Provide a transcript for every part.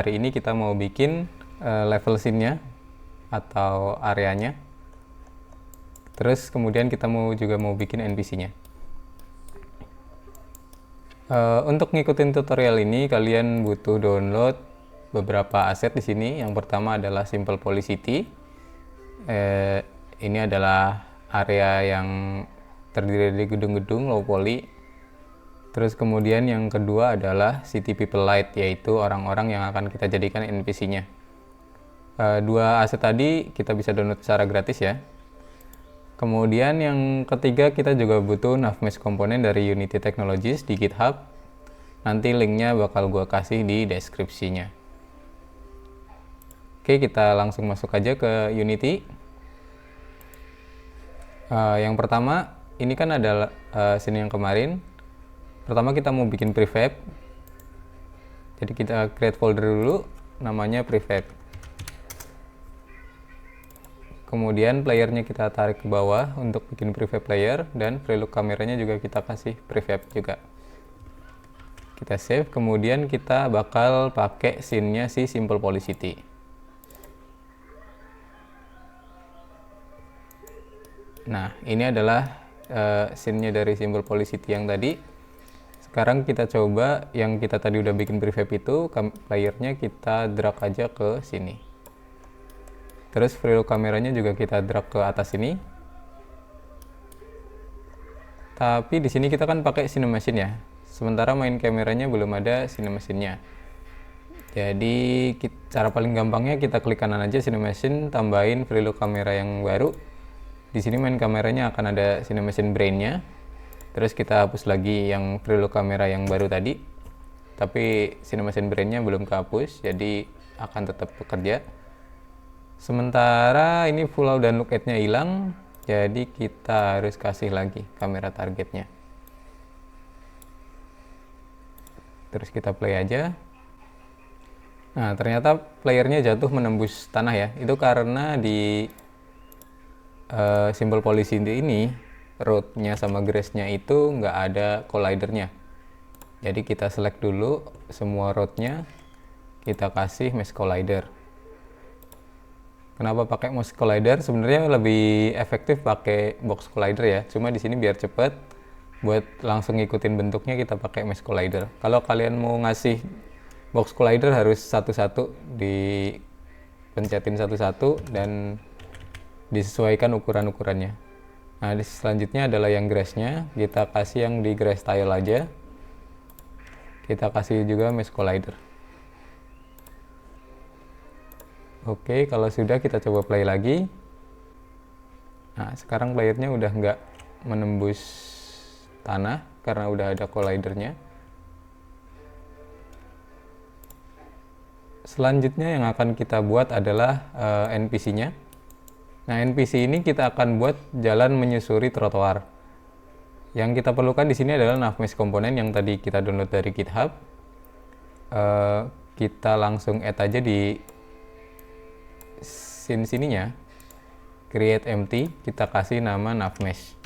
Hari ini kita mau bikin level scene-nya atau areanya. Terus kemudian kita juga mau bikin NPC-nya. Untuk ngikutin tutorial ini kalian butuh download beberapa aset di sini. Yang pertama adalah Simple Poly City. Ini adalah area yang terdiri dari gedung-gedung low poly. Terus kemudian yang kedua adalah City People Light, yaitu orang-orang yang akan kita jadikan NPC-nya. Dua aset tadi kita bisa download secara gratis ya. Kemudian yang ketiga kita juga butuh Navmesh komponen dari Unity Technologies di GitHub. Nanti linknya bakal gua kasih di deskripsinya. Oke, kita langsung masuk aja ke Unity. Yang pertama, ini kan ada scene yang kemarin. Pertama kita mau bikin prefab. Jadi kita create folder dulu, namanya prefab. Kemudian playernya kita tarik ke bawah untuk bikin prefab player, dan prelook kameranya juga kita kasih prefab juga. Kita save, kemudian kita bakal pakai scene-nya si Simple Poly City. Nah, ini adalah scene-nya dari Simple Poly City yang tadi. Sekarang kita coba yang kita tadi udah bikin prefab itu, playernya kita drag aja ke sini. Terus prelook kameranya juga kita drag ke atas sini. Tapi di sini kita kan pakai cinemation ya. Sementara main kameranya belum ada cinemation-nya. Jadi cara paling gampangnya kita klik kanan aja cinemation, tambahin prelook kamera yang baru. Di sini main kameranya akan ada cinemation brain-nya. Terus kita hapus lagi yang prelook kamera yang baru tadi, tapi cinemation brain-nya belum kehapus, jadi akan tetap bekerja. Sementara ini pulau dan look at-nya hilang, jadi kita harus kasih lagi kamera targetnya. Terus kita play aja. Nah, ternyata playernya jatuh menembus tanah ya. Itu karena di Simple Poly City ini road-nya sama grass-nya itu nggak ada collider-nya. Jadi kita select dulu semua road-nya, kita kasih mesh collider. Kenapa pakai mesh collider? Sebenarnya lebih efektif pakai box collider ya. Cuma di sini biar cepet, buat langsung ngikutin bentuknya kita pakai mesh collider. Kalau kalian mau ngasih box collider harus satu-satu, dipencetin satu-satu dan disesuaikan ukuran-ukurannya. Nah, selanjutnya adalah yang grass-nya, kita kasih yang di grass tile aja. Kita kasih juga mesh collider. Oke, kalau sudah kita coba play lagi. Nah, sekarang playernya udah nggak menembus tanah karena udah ada collidernya. Selanjutnya yang akan kita buat adalah NPC-nya. Nah, NPC ini kita akan buat jalan menyusuri trotoar. Yang kita perlukan di sini adalah Navmesh komponen yang tadi kita download dari GitHub. Kita langsung add aja di scene sininya. Create empty, kita kasih nama Navmesh.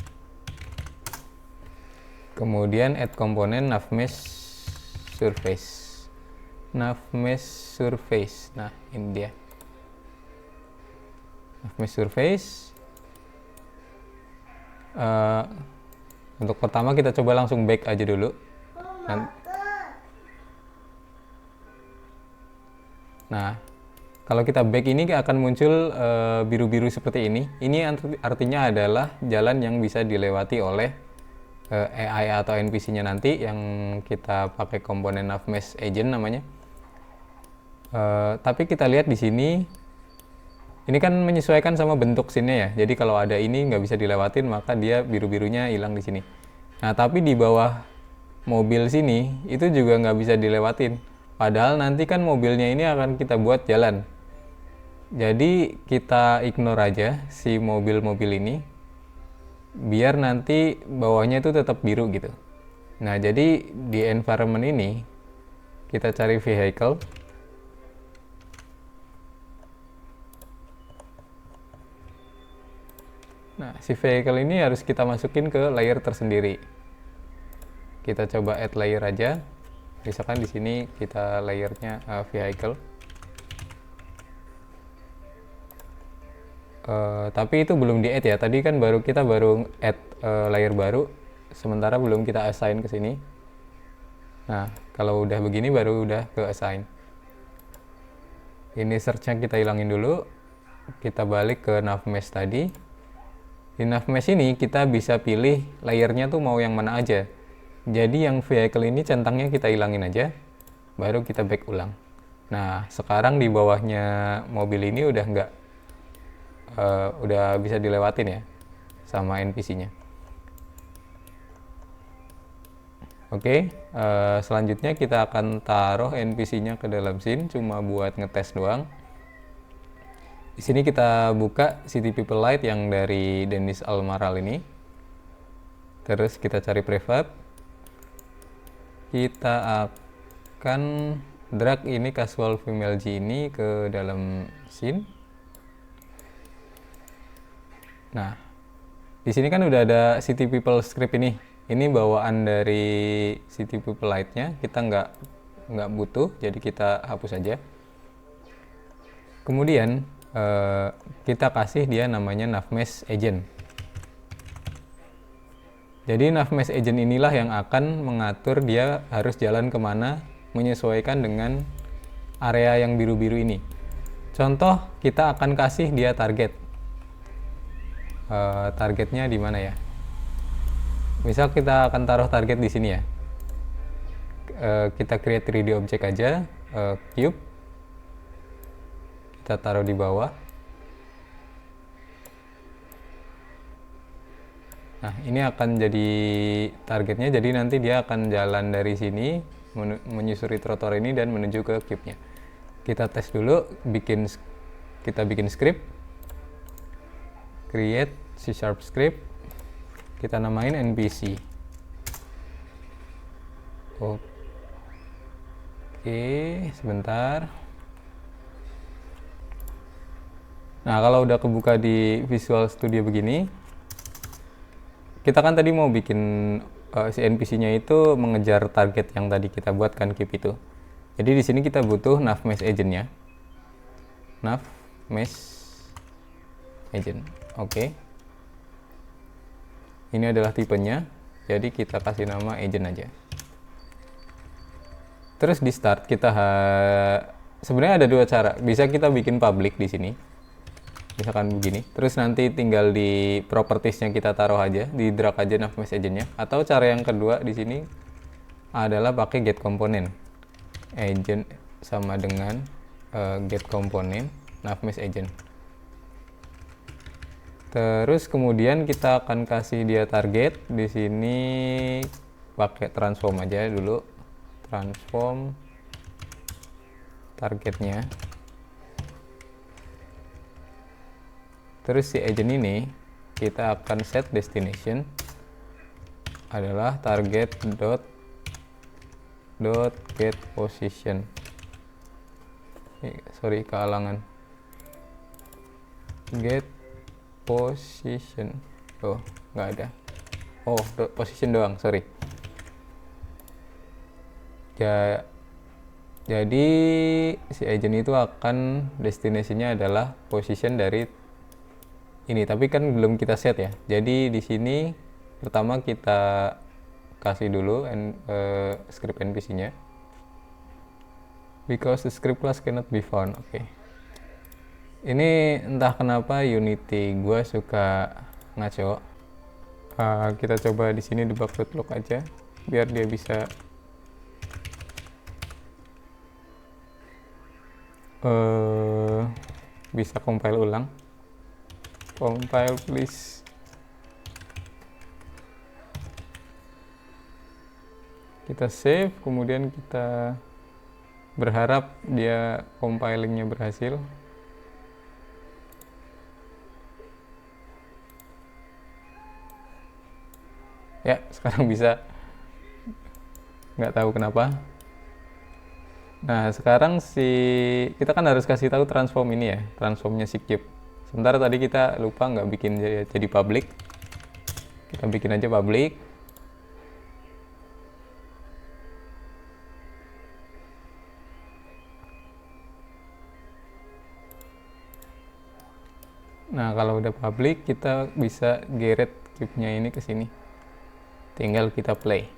Kemudian add komponen Navmesh surface. Navmesh surface. Nah, ini dia. Navmesh surface. Untuk pertama kita coba langsung back aja dulu. Nah, kalau kita back ini akan muncul biru-biru seperti ini. Ini artinya adalah jalan yang bisa dilewati oleh AI atau NPC-nya nanti yang kita pakai komponen Navmesh agent namanya. Tapi kita lihat di sini. Ini kan menyesuaikan sama bentuk scene-nya ya. Jadi kalau ada ini nggak bisa dilewatin, maka dia biru-birunya hilang di sini. Nah, tapi di bawah mobil sini itu juga nggak bisa dilewatin. Padahal nanti kan mobilnya ini akan kita buat jalan. Jadi kita ignore aja si mobil-mobil ini, biar nanti bawahnya itu tetap biru gitu. Nah, jadi di environment ini kita cari vehicle. Nah, si vehicle ini harus kita masukin ke layer tersendiri. Kita coba add layer aja. Misalkan di sini kita layernya vehicle. Tapi itu belum di add ya. Tadi kan kita baru add layer baru, sementara belum kita assign ke sini. Nah, kalau udah begini baru udah ke assign. Ini search-nya kita hilangin dulu. Kita balik ke nav mesh tadi. Di nav mesh ini kita bisa pilih layernya tuh mau yang mana aja. Jadi yang vehicle ini centangnya kita hilangin aja, baru kita back ulang. Nah, sekarang di bawahnya mobil ini udah nggak udah bisa dilewatin ya sama NPC-nya. Oke, selanjutnya kita akan taruh NPC-nya ke dalam scene cuma buat ngetes doang. Di sini kita buka City People Light yang dari Dennis Almaral ini. Terus kita cari prefab. Kita akan drag ini casual female G ini ke dalam scene. Nah, di sini kan udah ada City People script ini. Ini bawaan dari City People Light-nya. Kita nggak butuh, jadi kita hapus aja. Kemudian kita kasih dia namanya nav mesh agent. Jadi nav mesh agent inilah yang akan mengatur dia harus jalan kemana, menyesuaikan dengan area yang biru-biru ini. Contoh, kita akan kasih dia target. Targetnya di mana ya? Misal kita akan taruh target di sini ya. Kita create 3D object aja, cube. Kita taruh di bawah. Nah, ini akan jadi targetnya. Jadi nanti dia akan jalan dari sini, menyusuri trotoar ini dan menuju ke cube-nya. Kita tes dulu, kita bikin script. Create C# script, kita namain NPC. Oke, sebentar. Nah, kalau udah kebuka di Visual Studio begini, kita kan tadi mau bikin si NPC-nya itu mengejar target yang tadi kita buat kan cube itu. Jadi di sini kita butuh nav mesh agent-nya. Nav mesh agent. Oke. Ini adalah tipenya. Jadi kita kasih nama agent aja. Terus di start kita sebenarnya ada dua cara. Bisa kita bikin public di sini. Misalkan begini. Terus nanti tinggal di propertiesnya kita taruh aja, di drag aja nav mesh agent-nya. Atau cara yang kedua di sini adalah pakai get component. Agent sama dengan get component nav mesh agent. Terus kemudian kita akan kasih dia target. Di sini pakai transform aja dulu. Transform targetnya. Terus si agent ini kita akan set destination adalah target get position. Sorry, kealangan. Get position. Oh, nggak ada. Oh, position doang, sorry. Jadi si agent itu akan destinasinya adalah position dari ini, tapi kan belum kita set ya. Jadi di sini pertama kita kasih dulu script NPC-nya. Because the script class cannot be found. Oke. Ini entah kenapa Unity gue suka ngaco. Kita coba di sini debug.log aja biar dia bisa compile ulang. Compile please. Kita save, kemudian kita berharap dia compilingnya berhasil. Ya, sekarang bisa. Nggak tahu kenapa. Nah, sekarang kita kan harus kasih tahu transform ini ya, transformnya si cube. Sementara tadi kita lupa nggak bikin jadi public. Kita bikin aja public. Nah, kalau udah public, kita bisa geret cube-nya ini ke sini. Tinggal kita play.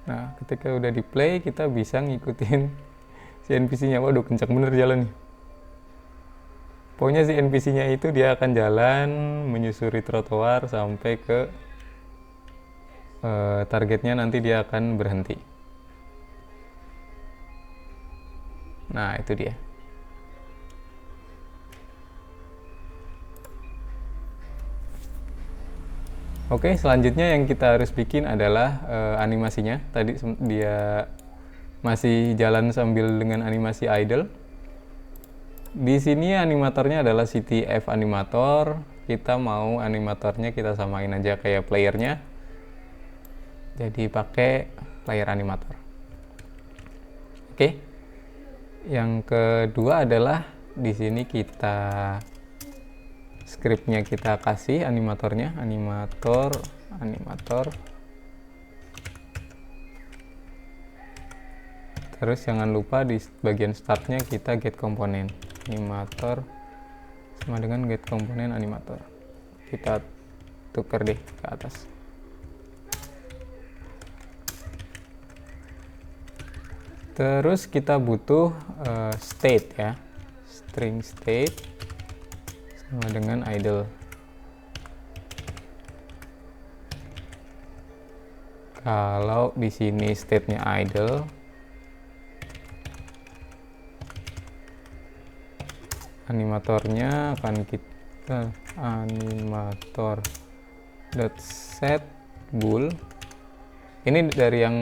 Nah, ketika udah di play, kita bisa ngikutin si NPC-nya. Waduh, kencang bener jalan nih. Pokoknya si NPC-nya itu dia akan jalan menyusuri trotoar sampai ke targetnya, nanti dia akan berhenti. Nah, itu dia. Oke, selanjutnya yang kita harus bikin adalah animasinya. Tadi dia masih jalan sambil dengan animasi idle. Di sini animatornya adalah CTF animator. Kita mau animatornya kita samain aja kayak playernya. Jadi pakai player animator. Oke. Yang kedua adalah di sini kita scriptnya kita kasih animatornya, animator. Terus jangan lupa di bagian startnya kita get komponen animator sama dengan get komponen animator. Kita tuker deh ke atas. Terus kita butuh state ya, string state sama dengan idle. Kalau di sini state-nya idle, animatornya akan kita animator.set bool. Ini dari yang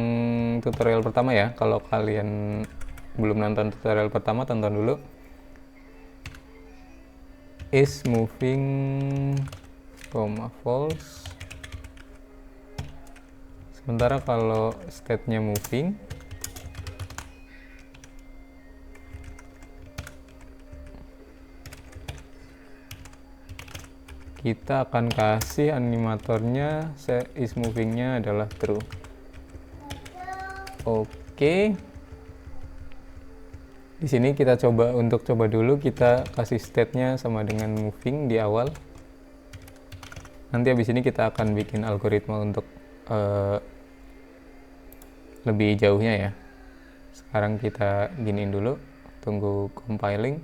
tutorial pertama ya. Kalau kalian belum nonton tutorial pertama, tonton dulu. Is moving, false. Sementara kalau state-nya moving, kita akan kasih animatornya is moving-nya adalah true. Oke. Di sini kita coba dulu, kita kasih state-nya sama dengan moving di awal. Nanti habis ini kita akan bikin algoritma untuk lebih jauhnya ya. Sekarang kita giniin dulu, tunggu compiling.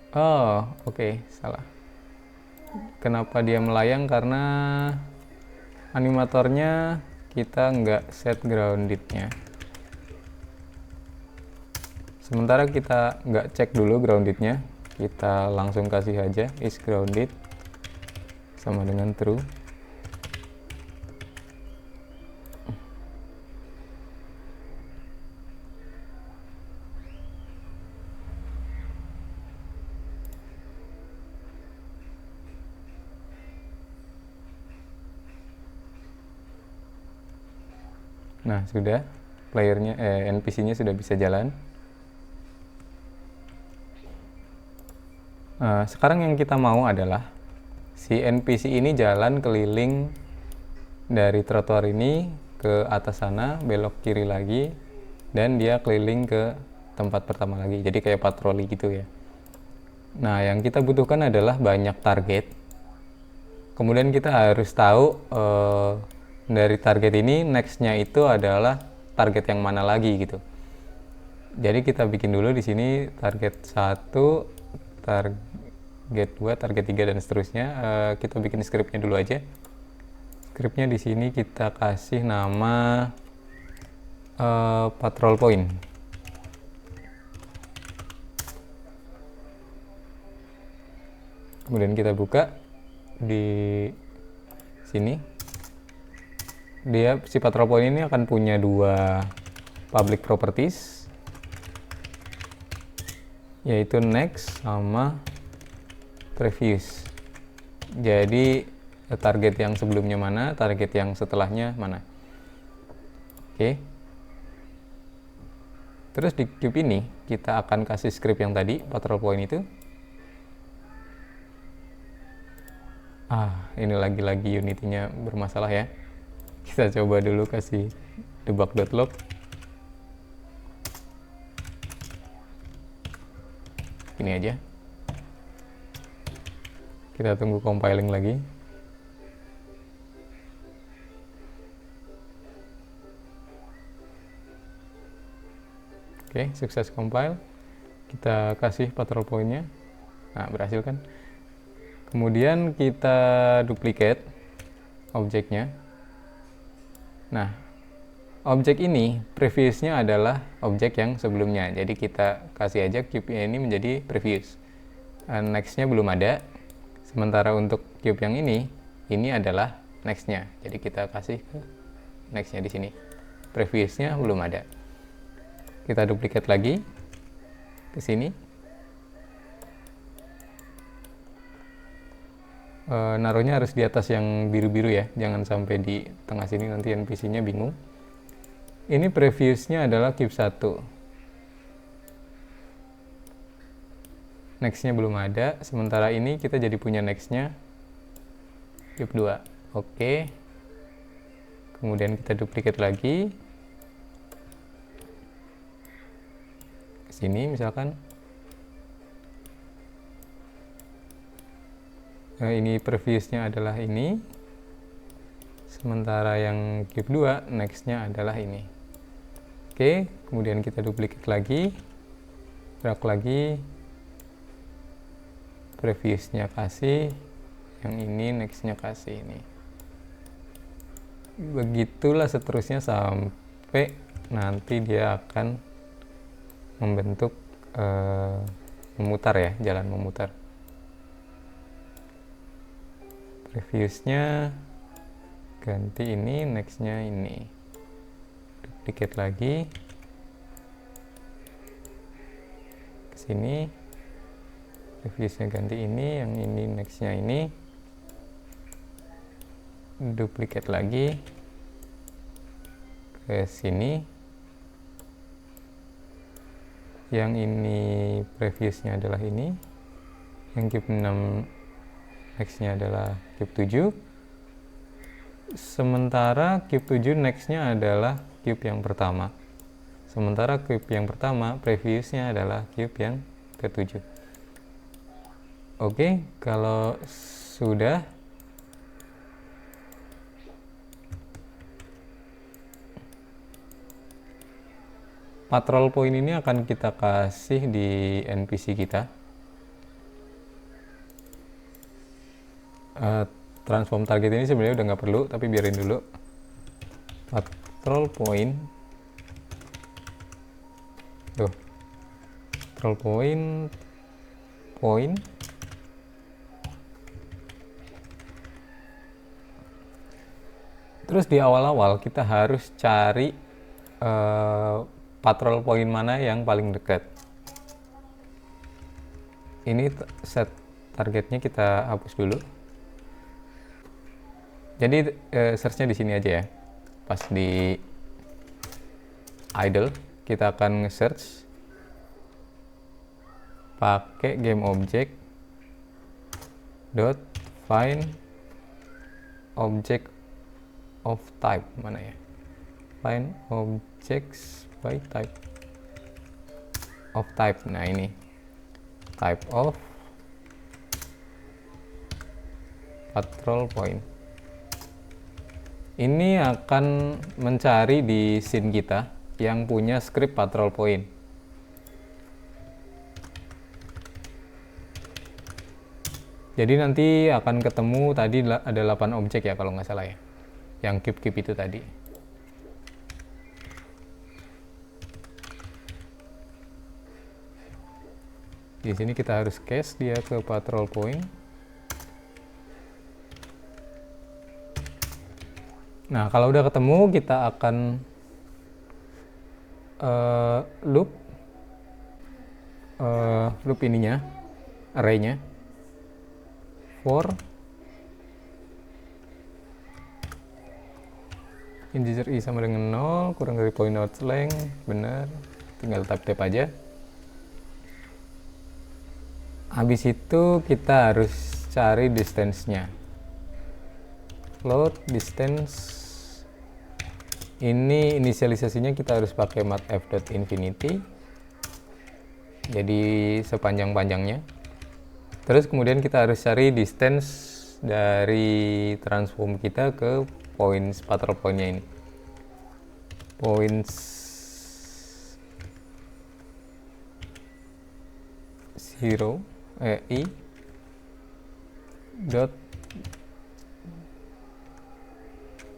Oh, oke, salah. Kenapa dia melayang? Karena animatornya kita nggak set grounded-nya. Sementara kita nggak cek dulu grounded-nya, kita langsung kasih aja is grounded sama dengan true. Nah, sudah playernya NPC-nya sudah bisa jalan. Sekarang yang kita mau adalah si NPC ini jalan keliling dari trotoar ini ke atas sana, belok kiri lagi, dan dia keliling ke tempat pertama lagi. Jadi kayak patroli gitu ya. Nah, yang kita butuhkan adalah banyak target. Kemudian kita harus tahu dari target ini nextnya itu adalah target yang mana lagi gitu. Jadi kita bikin dulu di sini target 1, target 2, target 3 dan seterusnya. Kita bikin scriptnya dulu aja. Scriptnya di sini kita kasih nama patrol point. Kemudian kita buka di sini. Si patrol point ini akan punya 2 public properties, yaitu next sama previous. Jadi target yang sebelumnya mana, target yang setelahnya mana. Oke. Terus di cube ini kita akan kasih script yang tadi, patrol point itu. Ini lagi-lagi Unity-nya bermasalah ya. Kita coba dulu kasih debug.log. Ini aja. Kita tunggu compiling lagi. Oke, sukses compile. Kita kasih patrol point-nya. Nah, berhasil kan? Kemudian kita duplicate objeknya. Nah, objek ini previous-nya adalah objek yang sebelumnya. Jadi kita kasih aja cube ini menjadi previous. Next-nya belum ada. Sementara untuk cube yang ini adalah next-nya. Jadi kita kasih ke next-nya di sini. Previous-nya belum ada. Kita duplicate lagi ke sini. Naruhnya harus di atas yang biru-biru ya, jangan sampai di tengah sini, nanti NPC-nya bingung. Ini previous-nya adalah cube 1. Next-nya belum ada, sementara ini kita jadi punya next-nya cube 2. Oke. Kemudian kita duplicate lagi. Sini misalkan ini previous-nya adalah ini, sementara yang cube 2 next-nya adalah ini. Oke, kemudian kita duplicate lagi, drag lagi, previous-nya kasih, yang ini next-nya kasih ini. Begitulah seterusnya sampai nanti dia akan membentuk memutar ya, jalan memutar. Previous-nya ganti ini, next-nya ini. Duplicate lagi. Ke sini. Previous-nya ganti ini, yang ini next-nya ini. Duplicate lagi. Ke sini. Yang ini previous-nya adalah ini. Yang cube 6 next-nya adalah cube 7. Sementara cube 7 next-nya adalah cube yang pertama. Sementara cube yang pertama previous-nya adalah cube yang ke-7. Oke, kalau sudah, patrol point ini akan kita kasih di NPC kita. Transform target ini sebenarnya udah nggak perlu, tapi biarin dulu. Patrol point. Tuh. Patrol point. Terus di awal-awal kita harus cari patrol point mana yang paling dekat. Ini set targetnya kita hapus dulu. Jadi search-nya di sini aja ya. Pas di idle kita akan nge-search pakai game object dot find object of type, mana ya? Find objects by type of type. Nah, ini type of patrol point. Ini akan mencari di scene kita yang punya script patrol point. Jadi nanti akan ketemu, tadi ada 8 objek ya kalau nggak salah ya, yang cube-cube itu tadi. Di sini kita harus cast dia ke patrol point. Nah, kalau udah ketemu, kita akan loop ininya, array-nya, for integer i sama dengan 0, kurang dari point out length, benar, tinggal tab aja. Habis itu kita harus cari distance-nya. float distance. Ini inisialisasinya kita harus pakai mathf.infinity, jadi sepanjang-panjangnya. Terus kemudian kita harus cari distance dari transform kita ke points, patrol pointnya ini. Points 0 i dot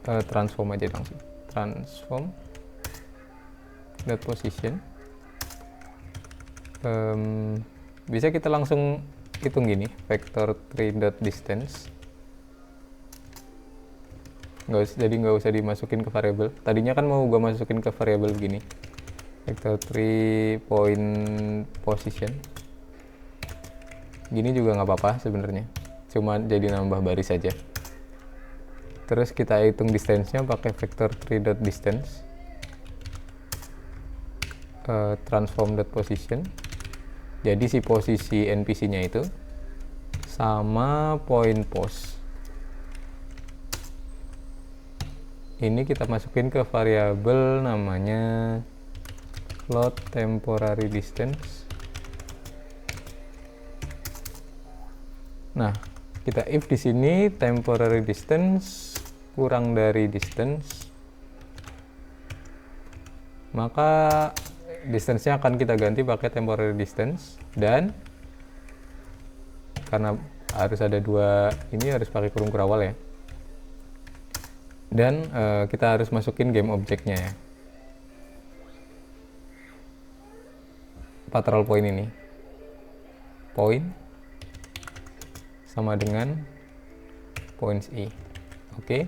transform aja langsung, transform dot position. Bisa kita langsung hitung gini, vector 3 dot distance. Jadi nggak usah dimasukin ke variabel. Tadinya kan mau gua masukin ke variabel begini, vector 3 point position. Gini juga nggak apa-apa sebenarnya, cuma jadi nambah baris saja. Terus kita hitung distance-nya pakai vector 3 dot distance, transform dot position. Jadi si posisi NPC-nya itu sama point pos. Ini kita masukin ke variabel namanya float temporary distance. Nah, kita if di sini temporary distance kurang dari distance, maka distance-nya akan kita ganti pakai temporary distance, dan karena harus ada dua ini, harus pakai kurung kurawal ya, dan kita harus masukin game objeknya ya, patrol point ini, point sama dengan points i. Oke.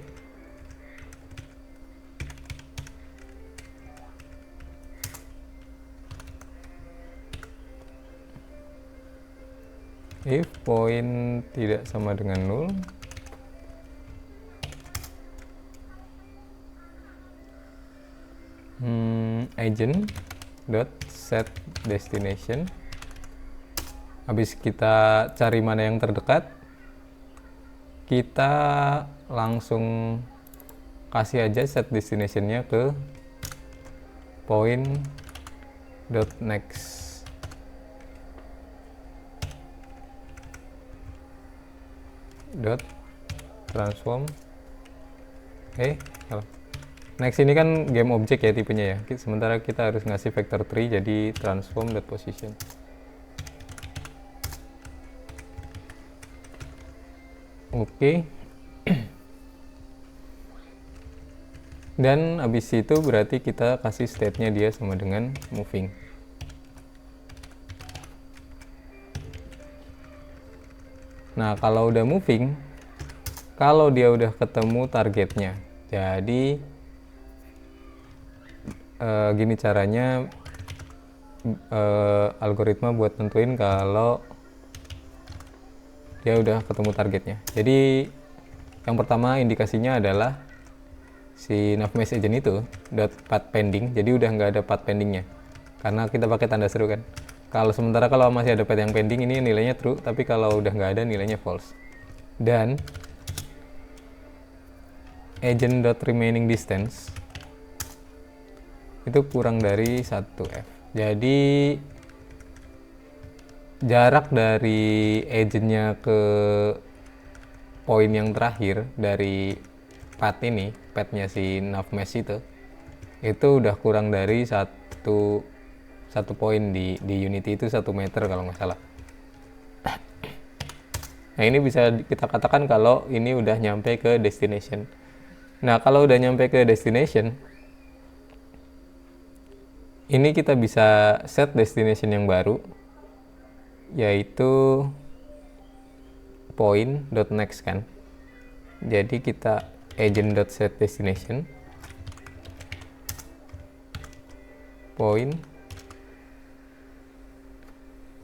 If point tidak sama dengan 0, agent dot set destination. Habis kita cari mana yang terdekat, kita langsung kasih aja set destination-nya ke point dot next. Dot transform salah. Next ini kan game object ya tipenya ya, sementara kita harus ngasih vector 3, jadi transform dot position. Oke. Dan habis itu berarti kita kasih state-nya dia sama dengan moving. Nah, kalau udah moving, kalau dia udah ketemu targetnya, jadi gini caranya algoritma buat tentuin kalau dia udah ketemu targetnya. Jadi yang pertama indikasinya adalah si navmesh agent itu path pending, jadi udah nggak ada path pendingnya karena kita pakai tanda seru kan. Sementara kalau masih ada path yang pending, ini nilainya true, tapi kalau udah nggak ada nilainya false. Dan agent.remaining distance itu kurang dari 1f. Jadi jarak dari agentnya ke poin yang terakhir dari path ini, pathnya si navmesh itu udah kurang dari satu poin di Unity itu 1 meter kalau nggak salah. Nah, ini bisa kita katakan kalau ini udah nyampe ke destination. Nah, kalau udah nyampe ke destination, ini kita bisa set destination yang baru, yaitu point.next kan. Jadi kita agent.set destination point.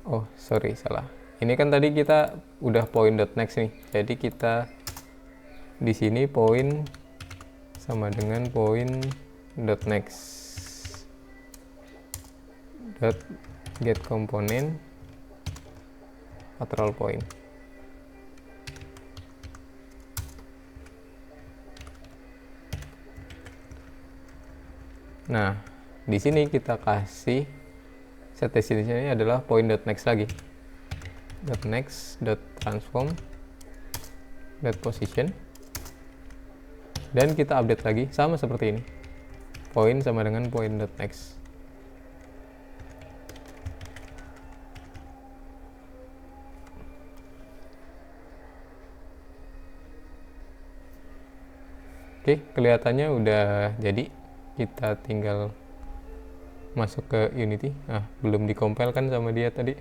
Oh, sorry, salah. Ini kan tadi kita udah point.next nih. Jadi kita di sini point sama dengan point.next dot get component patrol point. Nah, di sini kita kasih set destination ini adalah point.next lagi. .next, .transform, .position. Dan kita update lagi sama seperti ini. Point sama dengan point.next. Oke, kelihatannya udah jadi. Kita tinggal masuk ke Unity. Belum dikompil kan sama dia tadi.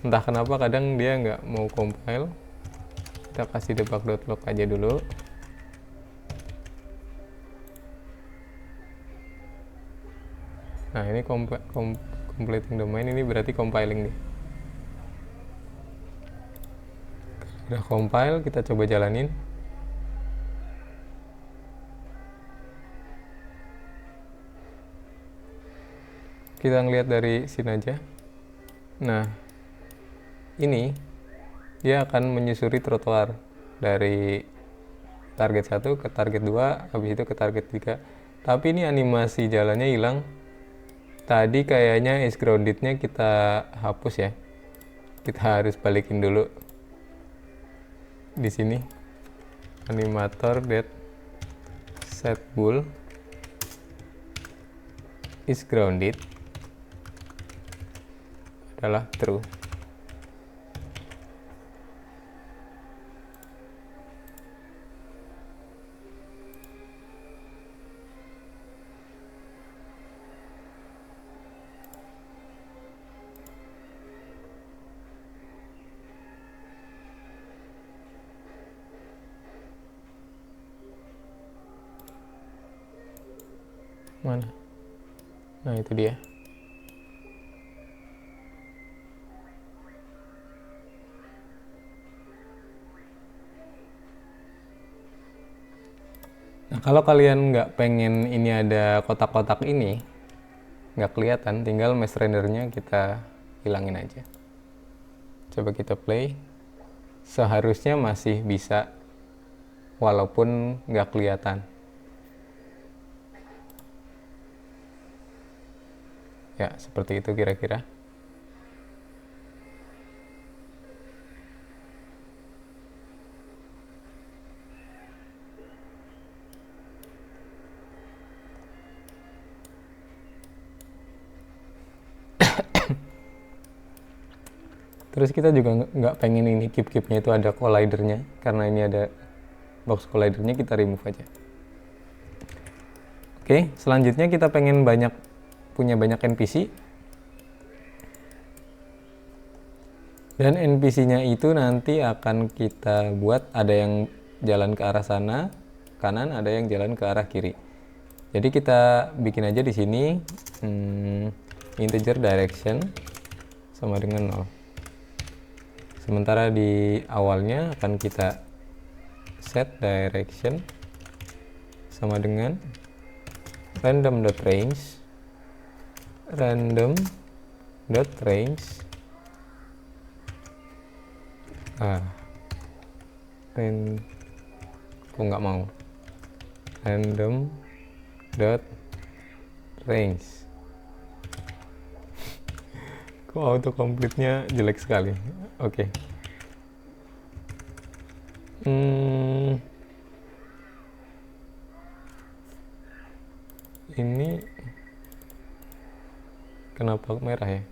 Entah kenapa kadang dia nggak mau compile. Kita kasih debug.log aja dulu. Nah, ini completing domain, ini berarti compiling nih. Udah compile, kita coba jalanin. Kita ngeliat dari sini aja. Nah, ini dia akan menyusuri trotoar dari target 1 ke target 2, habis itu ke target 3. Tapi ini animasi jalannya hilang. Tadi kayaknya is grounded-nya kita hapus ya. Kita harus balikin dulu. Di sini animator that set bool is grounded adalah true. Mana? Nah, itu dia. Nah, kalau kalian nggak pengen ini ada kotak-kotak ini, nggak kelihatan, tinggal mesh rendernya kita hilangin aja. Coba kita play. Seharusnya masih bisa, walaupun nggak kelihatan. Ya, seperti itu kira-kira. Terus kita juga nggak pengen ini keep-keepnya itu ada collidernya, karena ini ada box collidernya, kita remove aja. Oke, selanjutnya kita pengen punya banyak NPC. Dan NPC-nya itu nanti akan kita buat ada yang jalan ke arah sana, kanan, ada yang jalan ke arah kiri. Jadi kita bikin aja di sini integer direction sama dengan 0. Sementara di awalnya akan kita set direction sama dengan random.range aku nggak mau random.range. Kok autocomplete-nya jelek sekali. Oke. Ini kenapa merah ya?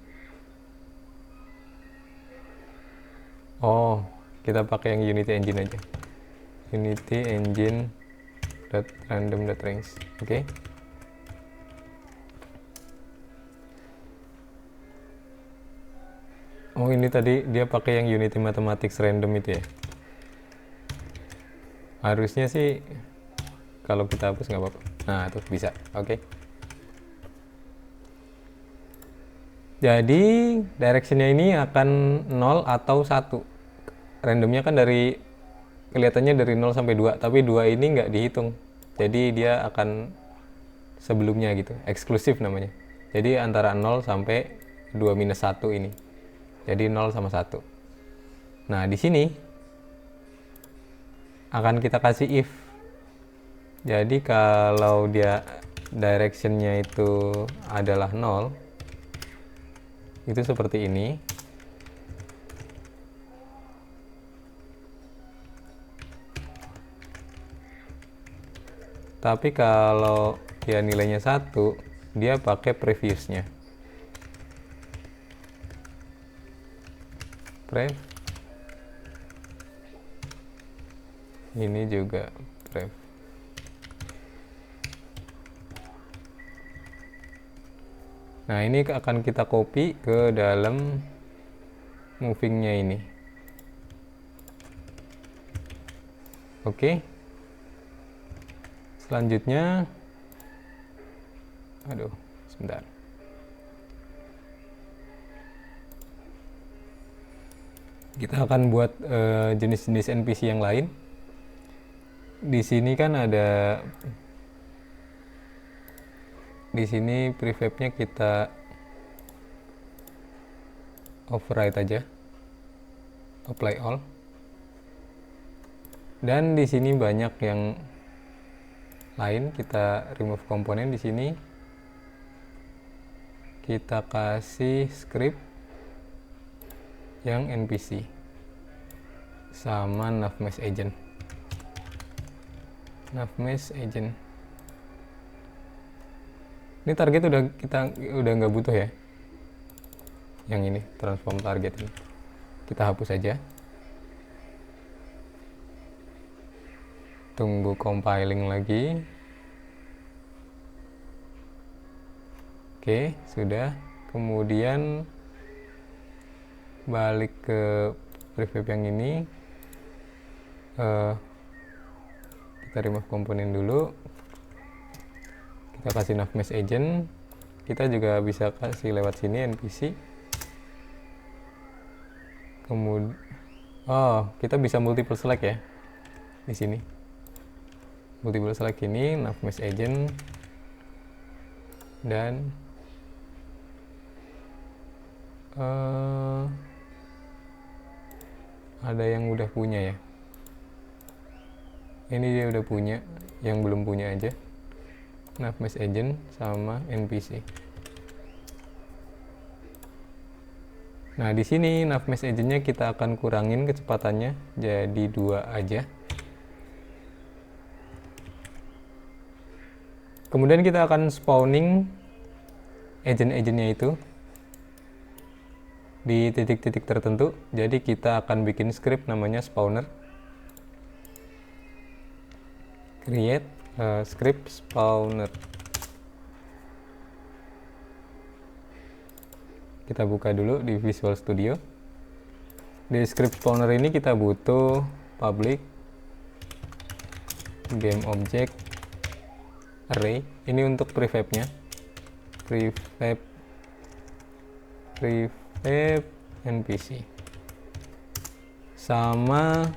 Oh, kita pakai yang Unity Engine aja. Unity Engine .random.range. Oke. Oh, ini tadi dia pakai yang Unity Mathematics Random itu ya. Harusnya sih kalau kita hapus nggak apa-apa. Nah, tuh bisa. Oke. Jadi directionnya ini akan 0 atau 1. Randomnya kan kelihatannya dari 0 sampai 2, tapi 2 ini nggak dihitung. Jadi dia akan sebelumnya gitu, eksklusif namanya. Jadi antara 0 sampai 2 minus 1 ini. Jadi 0 sama 1. Nah, di sini akan kita kasih if. Jadi kalau dia directionnya itu adalah 0, itu seperti ini. Tapi kalau dia nilainya 1, dia pakai previousnya. Prev. Ini juga prev. Nah, ini akan kita copy ke dalam movingnya ini. Oke. Selanjutnya, aduh, sebentar. Kita akan buat jenis-jenis NPC yang lain. Di sini kan ada, di sini prefabnya kita override aja, apply all. Dan di sini banyak yang lain, kita remove komponen. Di sini kita kasih script yang NPC sama navmesh agent. Navmesh agent. Ini target udah nggak butuh ya. Yang ini transform target ini. Kita hapus aja. Tunggu compiling lagi. Oke, sudah. Kemudian balik ke prefab yang ini. Kita remove komponen dulu. Kita kasih navmesh agent. Kita juga bisa kasih lewat sini NPC. Kemudian, kita bisa multiple select ya di sini. Multiple select ini navmesh agent dan ada yang udah punya ya. Ini dia udah punya, yang belum punya aja. Navmesh agent sama NPC. Nah, di sini navmesh agentnya kita akan kurangin kecepatannya jadi 2 aja. Kemudian kita akan spawning agent-agentnya itu di titik-titik tertentu. Jadi kita akan bikin script namanya spawner. Create script spawner. Kita buka dulu di Visual Studio. Di script spawner ini kita butuh public game object array. Ini untuk prefabnya. Prefab NPC. Sama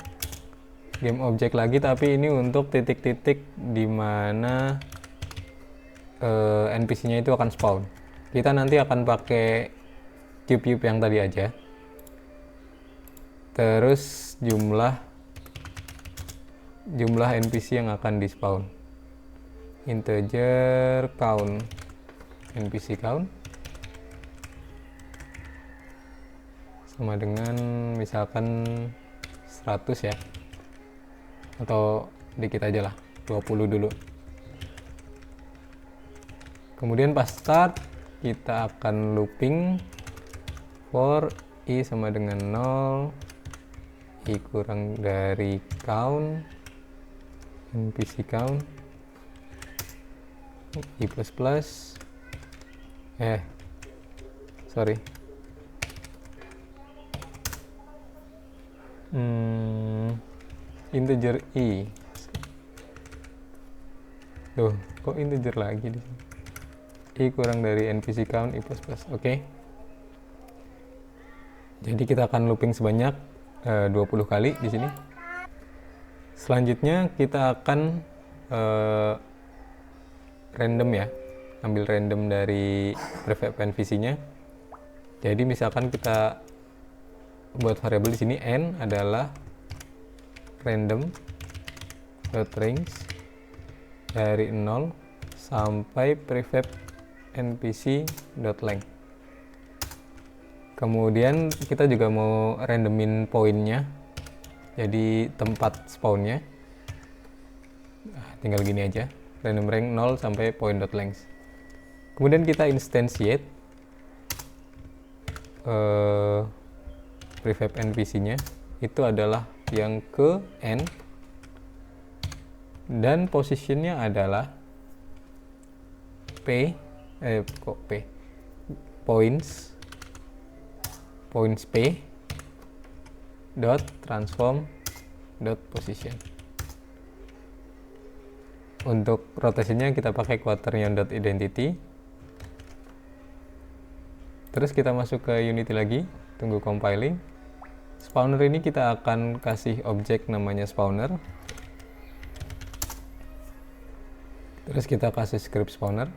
game object lagi, tapi ini untuk titik-titik di mana NPC-nya itu akan spawn. Kita nanti akan pakai cube yang tadi aja. Terus jumlah NPC yang akan di spawn. Integer count, NPC count sama dengan misalkan 100 ya, atau dikit aja lah, 20 dulu. Kemudian pas start kita akan looping for i sama dengan 0, i kurang dari count, NPC count, i plus plus, sorry, integer i. Tuh, kok integer lagi di sini? I kurang dari NPC count i plus plus. Oke. Jadi kita akan looping sebanyak 20 kali di sini. Selanjutnya kita akan random ya. Ambil random dari prefab NPC-nya. Jadi misalkan kita buat variabel di sini n adalah random range dari 0 sampai prefab npc.length. Kemudian kita juga mau randomin poinnya, jadi tempat spawnnya. Tinggal gini aja, random rank 0 sampai point.length. Kemudian kita instantiate prefab npc-nya, itu adalah yang ke n, dan positionnya adalah points p dot transform dot position. Untuk rotasinya kita pakai quaternion dot identity. Terus kita masuk ke Unity lagi, tunggu compiling. Spawner ini kita akan kasih objek namanya spawner. Terus kita kasih script spawner.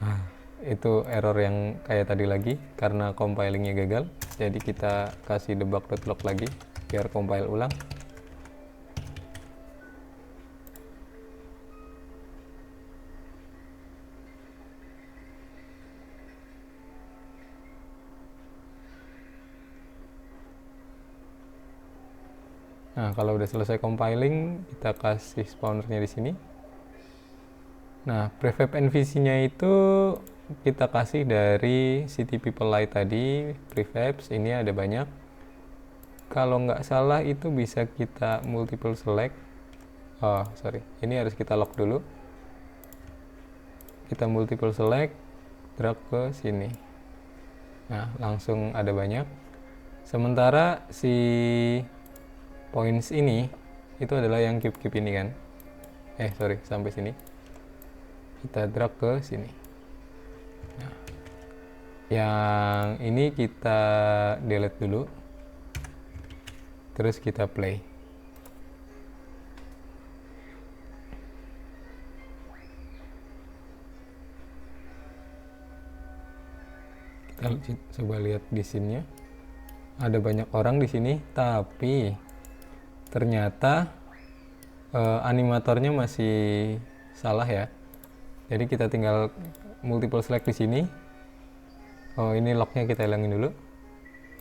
Nah, itu error yang kayak tadi lagi karena compilingnya gagal. Jadi kita kasih debug.log lagi biar compile ulang. Nah, kalau udah selesai compiling, kita kasih spawnernya di sini. Nah, prefab npc-nya itu kita kasih dari city people light tadi, prefabs, ini ada banyak. Kalau nggak salah itu bisa kita multiple select. Oh, sorry, ini harus kita lock dulu. Kita multiple select, drag ke sini. Nah, langsung ada banyak. Sementara si points ini itu adalah yang cube ini kan. Sorry, sampai sini. Kita drag ke sini. Nah, yang ini kita delete dulu. Terus kita play. Kita coba lihat di sini-nya. Ada banyak orang di sini, tapi ternyata animatornya masih salah ya. Jadi kita tinggal multiple select di sini. Oh, ini locknya kita hilangin dulu.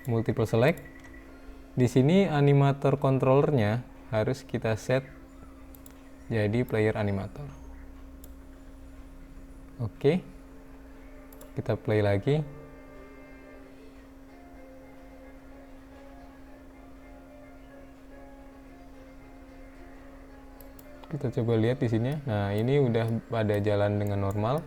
Multiple select. Di sini animator controllernya harus kita set jadi player animator. Oke. Kita play lagi. Kita coba lihat di sini. Nah, ini udah pada jalan dengan normal.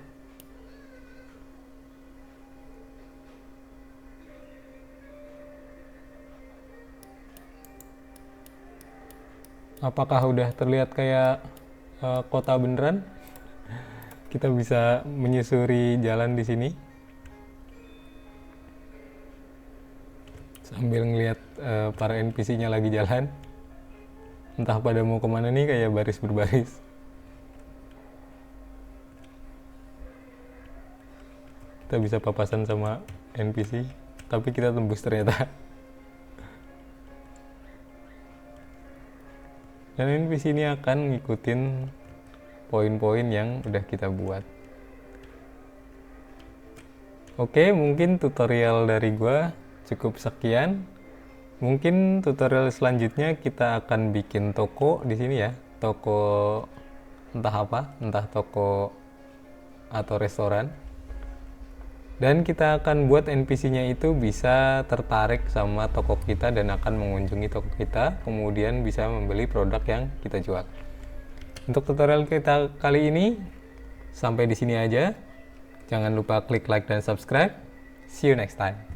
Apakah udah terlihat kayak kota beneran? Kita bisa menyusuri jalan di sini sambil ngelihat para NPC-nya lagi jalan. Entah pada mau kemana nih, kayak baris berbaris. Kita bisa papasan sama NPC, tapi kita tembus ternyata. Dan NPC ini akan ngikutin poin-poin yang udah kita buat. Oke, mungkin tutorial dari gua cukup sekian. Mungkin tutorial selanjutnya kita akan bikin toko di sini ya, toko entah apa, entah toko atau restoran. Dan kita akan buat NPC-nya itu bisa tertarik sama toko kita dan akan mengunjungi toko kita, kemudian bisa membeli produk yang kita jual. Untuk tutorial kita kali ini sampai di sini aja. Jangan lupa klik like dan subscribe. See you next time.